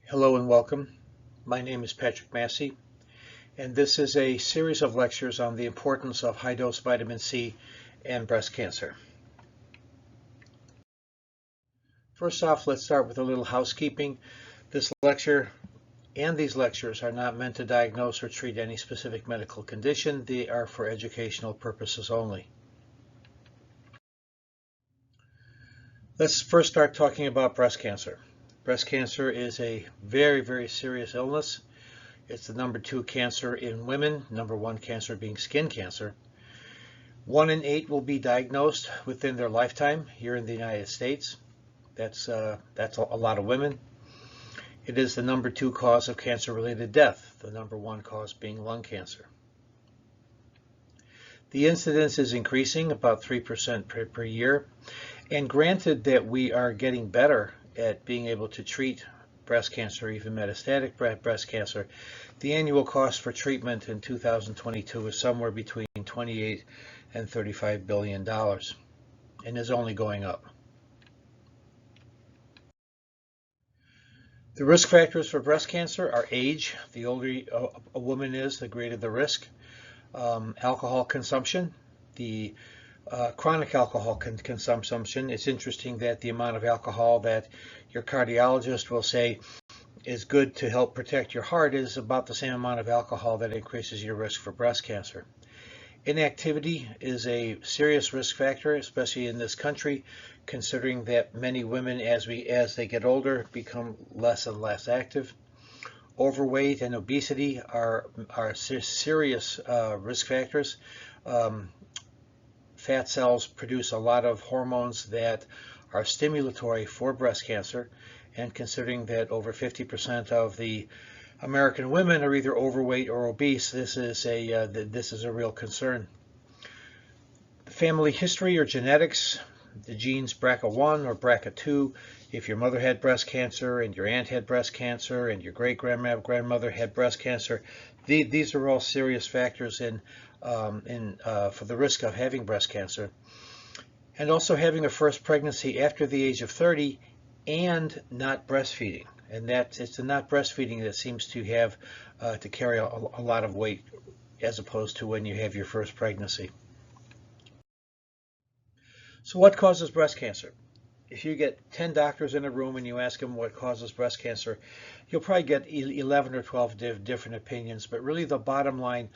Hello and welcome. My name is Patrick Massey, and this is a series of lectures on the importance of high-dose vitamin C and breast cancer. First off, let's start with a little housekeeping. This lecture and these lectures are not meant to diagnose or treat any specific medical condition. They are for educational purposes only. Let's first start talking about breast cancer. Breast cancer is a very, very serious illness. It's the number 2 cancer in women, number 1 cancer being skin cancer. 1 in 8 will be diagnosed within their lifetime here in the United States. That's a lot of women. It is the number 2 cause of cancer-related death, the number 1 cause being lung cancer. The incidence is increasing about 3% per year. And granted that we are getting better at being able to treat breast cancer, even metastatic breast cancer, the annual cost for treatment in 2022 is somewhere between $28 and $35 billion and is only going up. The risk factors for breast cancer are age. The older a woman is, the greater the risk. Alcohol consumption, the chronic alcohol consumption. It's interesting that the amount of alcohol that your cardiologist will say is good to help protect your heart is about the same amount of alcohol that increases your risk for breast cancer. Inactivity is a serious risk factor, especially in this country, considering that many women, as they get older, become less and less active. Overweight and obesity are serious risk factors. Fat cells produce a lot of hormones that are stimulatory for breast cancer, and considering that over 50% of the American women are either overweight or obese, this is a real concern. Family history or genetics, the genes BRCA1 or BRCA2. If your mother had breast cancer and your aunt had breast cancer and your great-grandmother had breast cancer, these are all serious factors for the risk of having breast cancer. And also having a first pregnancy after the age of 30 and not breastfeeding. And it's the not breastfeeding that seems to have to carry a lot of weight as opposed to when you have your first pregnancy. So what causes breast cancer? If you get 10 doctors in a room and you ask them what causes breast cancer, you'll probably get 11 or 12 different opinions. But really the bottom line,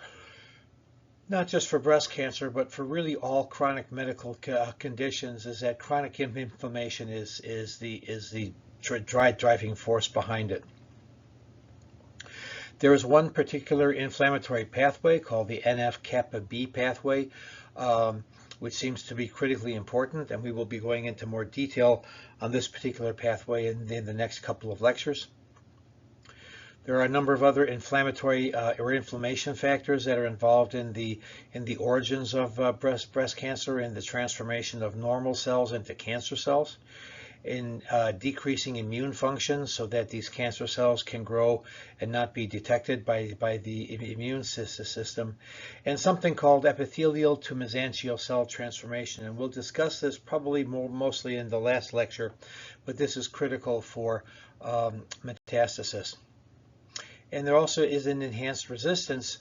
not just for breast cancer, but for really all chronic medical conditions, is that chronic inflammation is the driving force behind it. There is one particular inflammatory pathway called the NF-kappa B pathway, which seems to be critically important, and we will be going into more detail on this particular pathway in the next couple of lectures. There are a number of other inflammatory or inflammation factors that are involved in the origins of breast cancer, in the transformation of normal cells into cancer cells, in decreasing immune function so that these cancer cells can grow and not be detected by the immune system, and something called epithelial to mesangial cell transformation. And we'll discuss this probably mostly in the last lecture, but this is critical for metastasis. And there also is an enhanced resistance.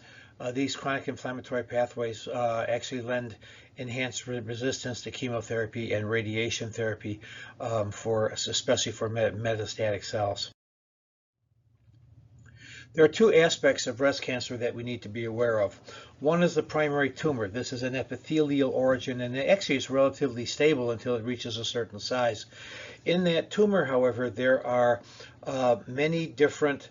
These chronic inflammatory pathways actually lend enhanced resistance to chemotherapy and radiation therapy, especially for metastatic cells. There are two aspects of breast cancer that we need to be aware of. One is the primary tumor. This is an epithelial origin, and it actually is relatively stable until it reaches a certain size. In that tumor, however, there are many different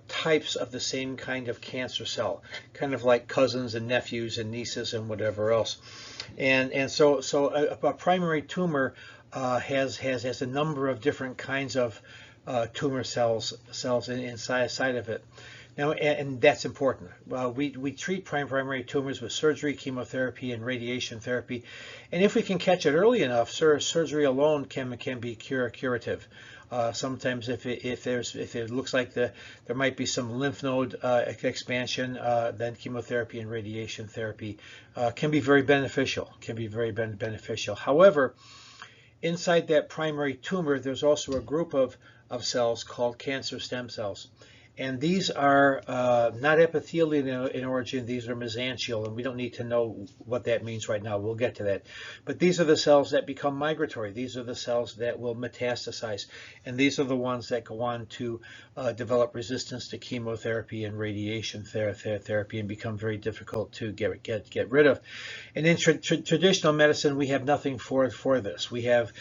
types of the same kind of cancer cell, kind of like cousins and nephews and nieces and whatever else. And so a primary tumor has a number of different kinds of tumor cells inside of it. Now, and that's important. We treat primary tumors with surgery, chemotherapy, and radiation therapy, and if we can catch it early enough, surgery alone can be curative. Sometimes if it looks like there might be some lymph node expansion, then chemotherapy and radiation therapy can be very beneficial. However, Inside that primary tumor, there's also a group of cells called cancer stem cells. And these are not epithelial in origin, these are mesangial, and we don't need to know what that means right now. We'll get to that. But these are the cells that become migratory. These are the cells that will metastasize. And these are the ones that go on to develop resistance to chemotherapy and radiation therapy and become very difficult to get rid of. And in traditional medicine, we have nothing for this. We have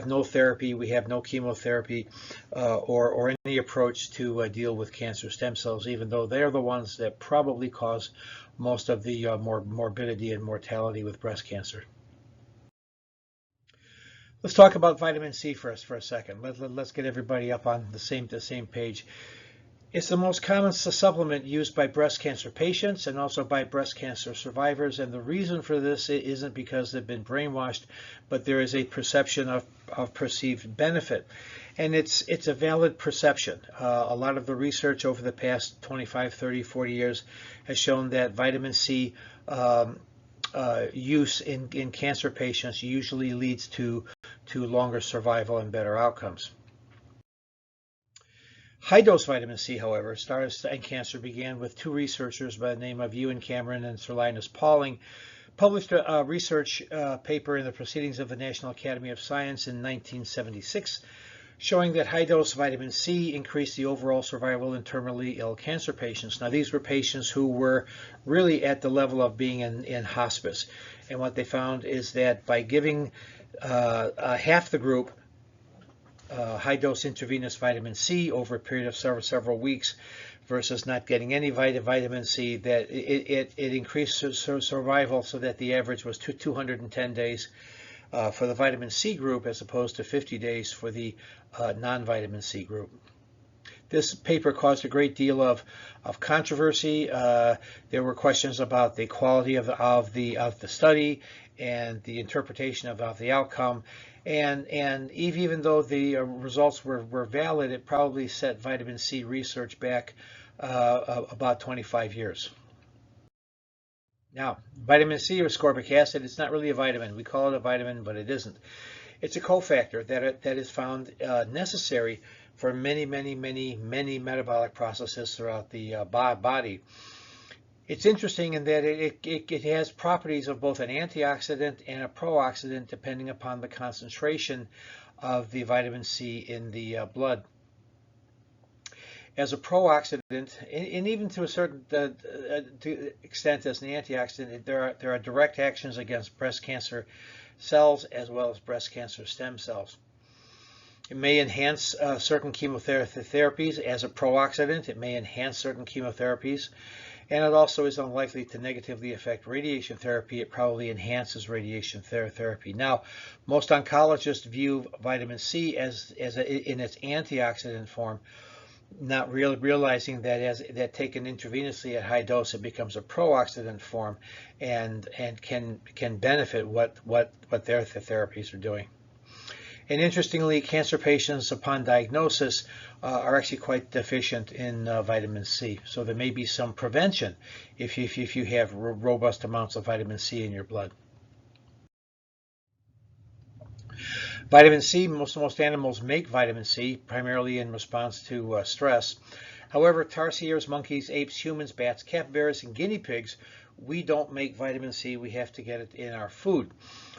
no therapy, we have no chemotherapy or any approach to deal with cancer stem cells, even though they're the ones that probably cause most of the morbidity and mortality with breast cancer. Let's talk about vitamin C first for a second. Let's get everybody up on the same page. It's the most common supplement used by breast cancer patients and also by breast cancer survivors. And the reason for this isn't because they've been brainwashed, but there is a perception of perceived benefit. And it's a valid perception. A lot of the research over the past 25, 30, 40 years has shown that vitamin C use in cancer patients usually leads to longer survival and better outcomes. High-dose vitamin C, however, in cancer began with two researchers by the name of Ewan Cameron and Sir Linus Pauling, published a research paper in the Proceedings of the National Academy of Science in 1976, showing that high-dose vitamin C increased the overall survival in terminally ill cancer patients. Now, these were patients who were really at the level of being in hospice. And what they found is that by giving half the group high-dose intravenous vitamin C over a period of several weeks versus not getting any vitamin C, that it increased survival so that the average was 210 days for the vitamin C group as opposed to 50 days for the non-vitamin C group. This paper caused a great deal of controversy. There were questions about the quality of the study and the interpretation of the outcome. And even though the results were valid, it probably set vitamin C research back about 25 years. Now, vitamin C or ascorbic acid, it's not really a vitamin. We call it a vitamin, but it isn't. It's a cofactor that is found necessary for many metabolic processes throughout the body. It's interesting in that it has properties of both an antioxidant and a pro-oxidant depending upon the concentration of the vitamin C in the blood. As a pro-oxidant, and even to a certain extent as an antioxidant, there are direct actions against breast cancer cells as well as breast cancer stem cells. It may enhance certain chemotherapies as a pro-oxidant. It may enhance certain chemotherapies. And it also is unlikely to negatively affect radiation therapy. It probably enhances radiation therapy. Now, most oncologists view vitamin C as in its antioxidant form, not realizing that taken intravenously at high dose, it becomes a pro-oxidant form and can benefit what their therapies are doing. And interestingly, cancer patients upon diagnosis are actually quite deficient in vitamin C. So there may be some prevention if you have robust amounts of vitamin C in your blood. Vitamin C, most animals make vitamin C primarily in response to stress. However, tarsiers, monkeys, apes, humans, bats, capybaras, and guinea pigs, we don't make vitamin C. We have to get it in our food.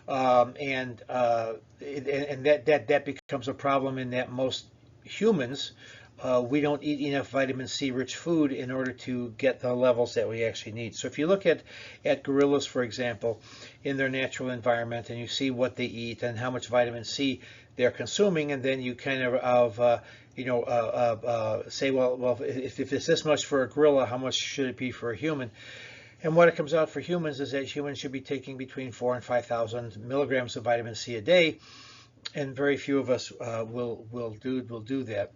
And that becomes a problem in that most humans, we don't eat enough vitamin C rich food in order to get the levels that we actually need. So if you look at gorillas, for example, in their natural environment, and you see what they eat and how much vitamin C they're consuming, and then you kind of say, well, if it's this much for a gorilla, how much should it be for a human? And what it comes out for humans is that humans should be taking between 4,000 and 5,000 milligrams of vitamin C a day, and very few of us will do that.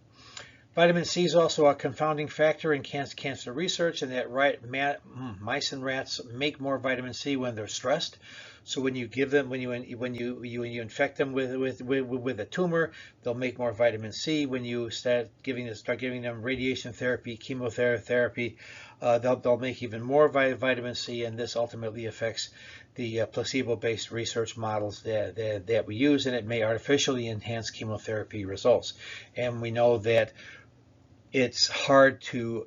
Vitamin C is also a confounding factor in cancer research, and that mice and rats make more vitamin C when they're stressed. So when you give them, when you infect them with a tumor, they'll make more vitamin C. When you start giving them radiation therapy, chemotherapy, they'll make even more vitamin C, and this ultimately affects the placebo-based research models that we use, and it may artificially enhance chemotherapy results. And we know that it's hard to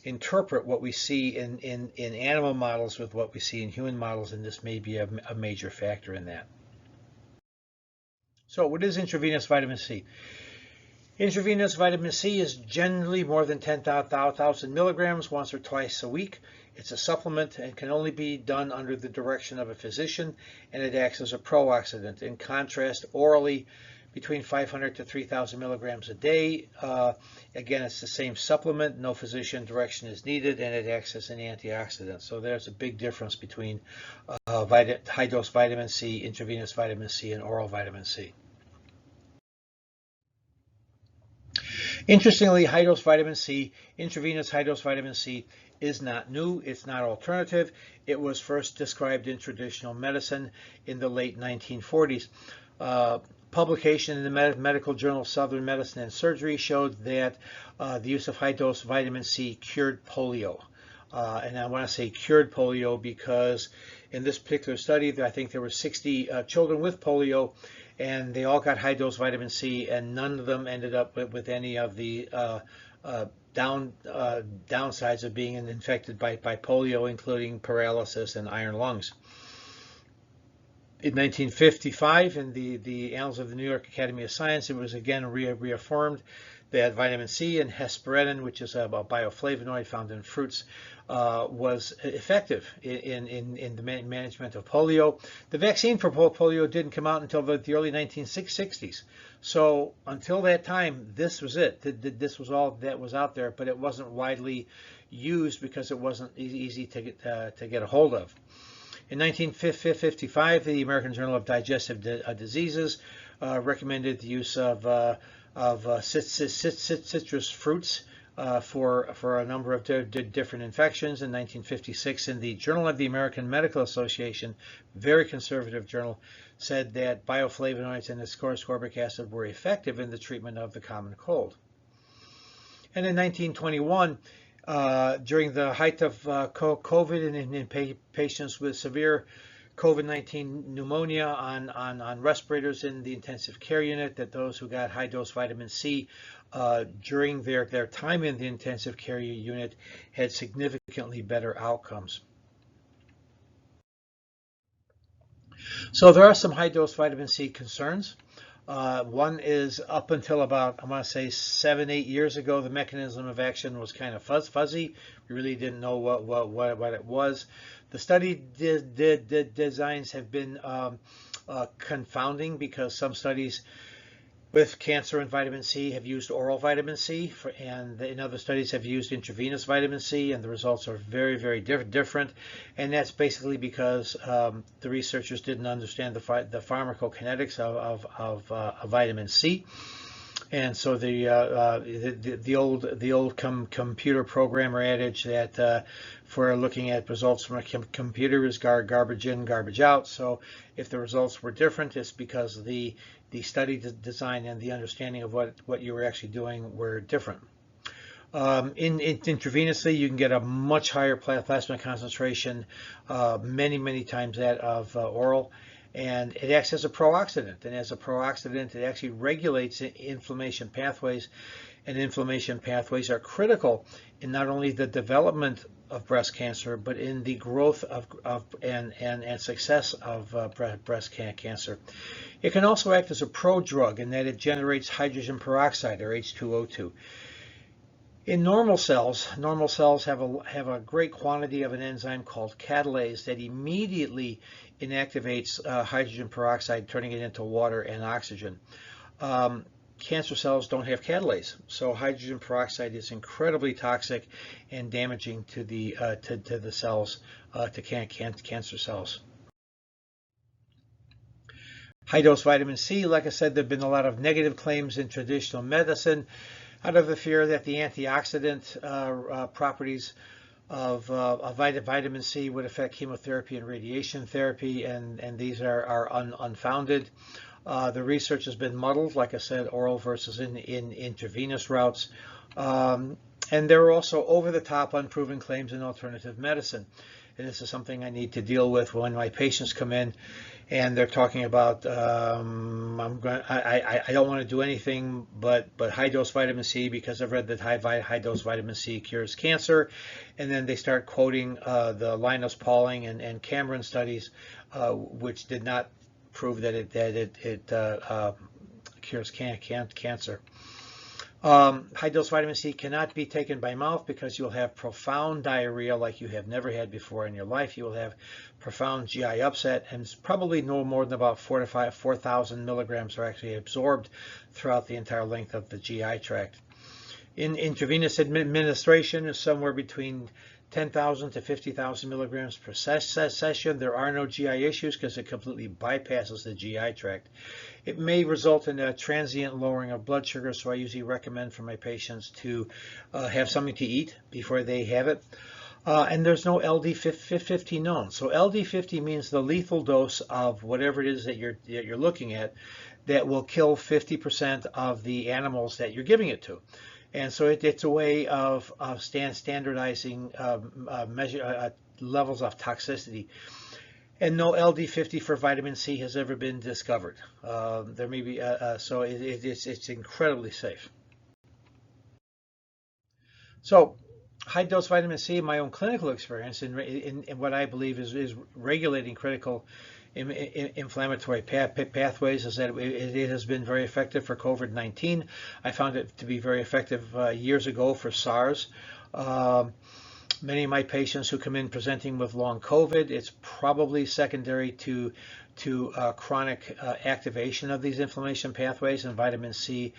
interpret what we see in animal models with what we see in human models, and this may be a major factor in that. So what is intravenous vitamin C? Intravenous vitamin C is generally more than 10,000 milligrams once or twice a week. It's a supplement and can only be done under the direction of a physician, and it acts as a pro-oxidant. In contrast, orally, between 500 to 3,000 milligrams a day. Again, it's the same supplement, no physician direction is needed, and it acts as an antioxidant. So there's a big difference between high-dose vitamin C, intravenous vitamin C, and oral vitamin C. Interestingly, high-dose vitamin C, intravenous high-dose vitamin C, is not new. It's not alternative. It was first described in traditional medicine in the late 1940s. Publication in the medical journal Southern Medicine and Surgery showed that the use of high-dose vitamin C cured polio. And I want to say cured polio because in this particular study, I think there were 60 children with polio, and they all got high-dose vitamin C, and none of them ended up with any of the downsides of being infected by polio, including paralysis and iron lungs. In 1955, in the Annals of the New York Academy of Science, it was again reaffirmed that vitamin C and hesperidin, which is a bioflavonoid found in fruits, was effective in the management of polio. The vaccine for polio didn't come out until the early 1960s. So until that time, this was it. This was all that was out there, but it wasn't widely used because it wasn't easy to get a hold of. In 1955, the American Journal of Digestive Diseases recommended the use of citrus fruits for a number of different infections. In 1956, in the Journal of the American Medical Association, very conservative journal, said that bioflavonoids and ascorbic acid were effective in the treatment of the common cold. And in 1921, during the height of COVID and in patients with severe COVID-19 pneumonia on respirators in the intensive care unit, that those who got high-dose vitamin C during their time in the intensive care unit had significantly better outcomes. So there are some high-dose vitamin C concerns. One is up until about, I want to say 7-8 years ago, the mechanism of action was kind of fuzzy. We really didn't know what it was. The study designs have been confounding because some studies with cancer and vitamin C have used oral vitamin C, and in other studies have used intravenous vitamin C, and the results are very, very different. And that's basically because the researchers didn't understand the pharmacokinetics of vitamin C. And so the old computer programmer adage that for looking at results from a computer is garbage in, garbage out. So if the results were different, it's because the study design and the understanding of what you were actually doing were different. Intravenously, you can get a much higher plasma concentration, many times that of oral. And it acts as a pro-oxidant, and as a pro-oxidant, it actually regulates inflammation pathways, and inflammation pathways are critical in not only the development of breast cancer, but in the growth and success of breast cancer. It can also act as a pro-drug in that it generates hydrogen peroxide, or H2O2. In normal cells have a great quantity of an enzyme called catalase that immediately inactivates hydrogen peroxide, turning it into water and oxygen. Cancer cells don't have catalase, so hydrogen peroxide is incredibly toxic and damaging to the cells, to cancer cells. High-dose vitamin C, like I said, there have been a lot of negative claims in traditional medicine out of the fear that the antioxidant properties vitamin C would affect chemotherapy and radiation therapy, and these are unfounded. The research has been muddled, like I said, oral versus in intravenous routes. And there are also over-the-top unproven claims in alternative medicine. And this is something I need to deal with when my patients come in and they're talking about I don't want to do anything but high dose vitamin C because I've read that high dose vitamin C cures cancer, and then they start quoting the Linus Pauling and Cameron studies, which did not prove that it cures cancer. High dose vitamin C cannot be taken by mouth because you'll have profound diarrhea like you have never had before in your life. You will have profound GI upset, and it's probably no more than about 4,000 milligrams are actually absorbed throughout the entire length of the GI tract. In intravenous administration is somewhere between 10,000 to 50,000 milligrams per session. There are no GI issues because it completely bypasses the GI tract. It may result in a transient lowering of blood sugar, so I usually recommend for my patients to have something to eat before they have it. And there's no LD50 known. So LD50 means the lethal dose of whatever it is that you're looking at that will kill 50% of the animals that you're giving it to. And so it's a way of standardizing levels of toxicity. And no LD50 for vitamin C has ever been discovered. There may be, so it's incredibly safe. So high dose vitamin C, in my own clinical experience, in what I believe is regulating critical inflammatory pathways, is that it has been very effective for COVID-19. I found it to be very effective years ago for SARS. Many of my patients who come in presenting with long COVID, it's probably secondary to chronic activation of these inflammation pathways, and vitamin C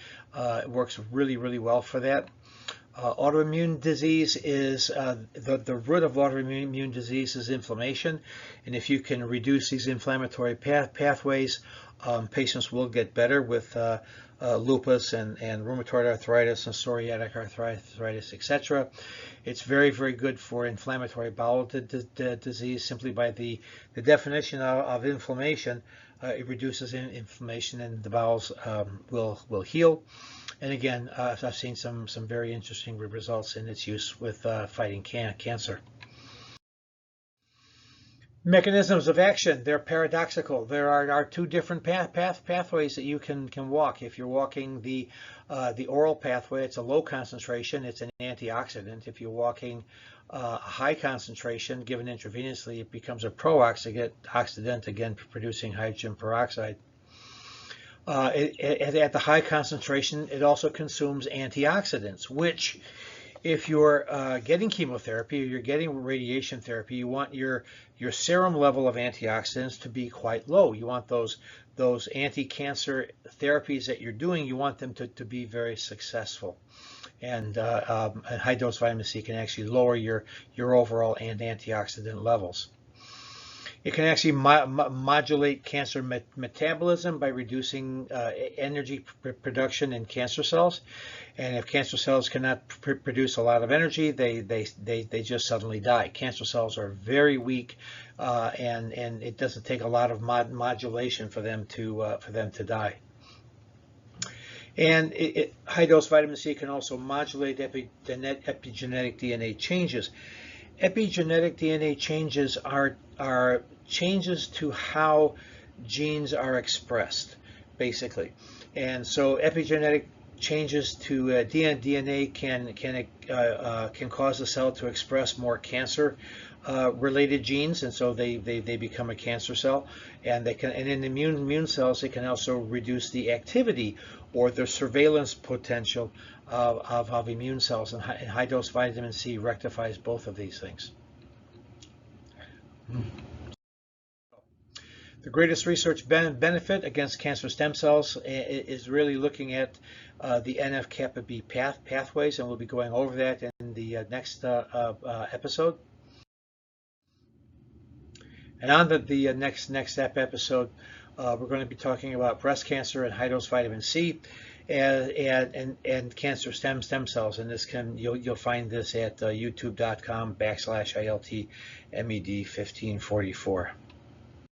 works really, really well for that. Autoimmune disease is the root of autoimmune disease is inflammation, and if you can reduce these inflammatory pathways, patients will get better with lupus and rheumatoid arthritis and psoriatic arthritis, etc. It's very, very good for inflammatory bowel disease. Simply by the definition of inflammation, it reduces inflammation and the bowels will heal. And again, I've seen some very interesting results in its use with fighting cancer. Mechanisms of action, they're paradoxical. There are two different pathways that you can walk. If you're walking the oral pathway, it's a low concentration, it's an antioxidant. If you're walking high concentration, given intravenously, it becomes a pro-oxidant, again producing hydrogen peroxide. At the high concentration, it also consumes antioxidants, which if you're getting chemotherapy or you're getting radiation therapy, you want your serum level of antioxidants to be quite low. You want those anti-cancer therapies that you're doing, you want them to be very successful. And high dose vitamin C can actually lower your overall antioxidant levels. It can actually modulate cancer metabolism by reducing energy production in cancer cells. And if cancer cells cannot produce a lot of energy, they just suddenly die. Cancer cells are very weak, and it doesn't take a lot of modulation for them to die. And high dose vitamin C can also modulate epigenetic DNA changes. Epigenetic DNA changes are changes to how genes are expressed, basically. And so epigenetic changes to DNA can cause the cell to express more cancer related genes, and so they become a cancer cell. And in immune cells, they can also reduce the activity or the surveillance potential of immune cells, and high dose vitamin C rectifies both of these things. The greatest research benefit against cancer stem cells is really looking at the NF-kappa B pathways, and we'll be going over that in the next episode. And on the next episode, we're going to be talking about breast cancer and high dose vitamin C. and cancer stem cells. And this you'll find this at youtube.com/ILT MED 1544.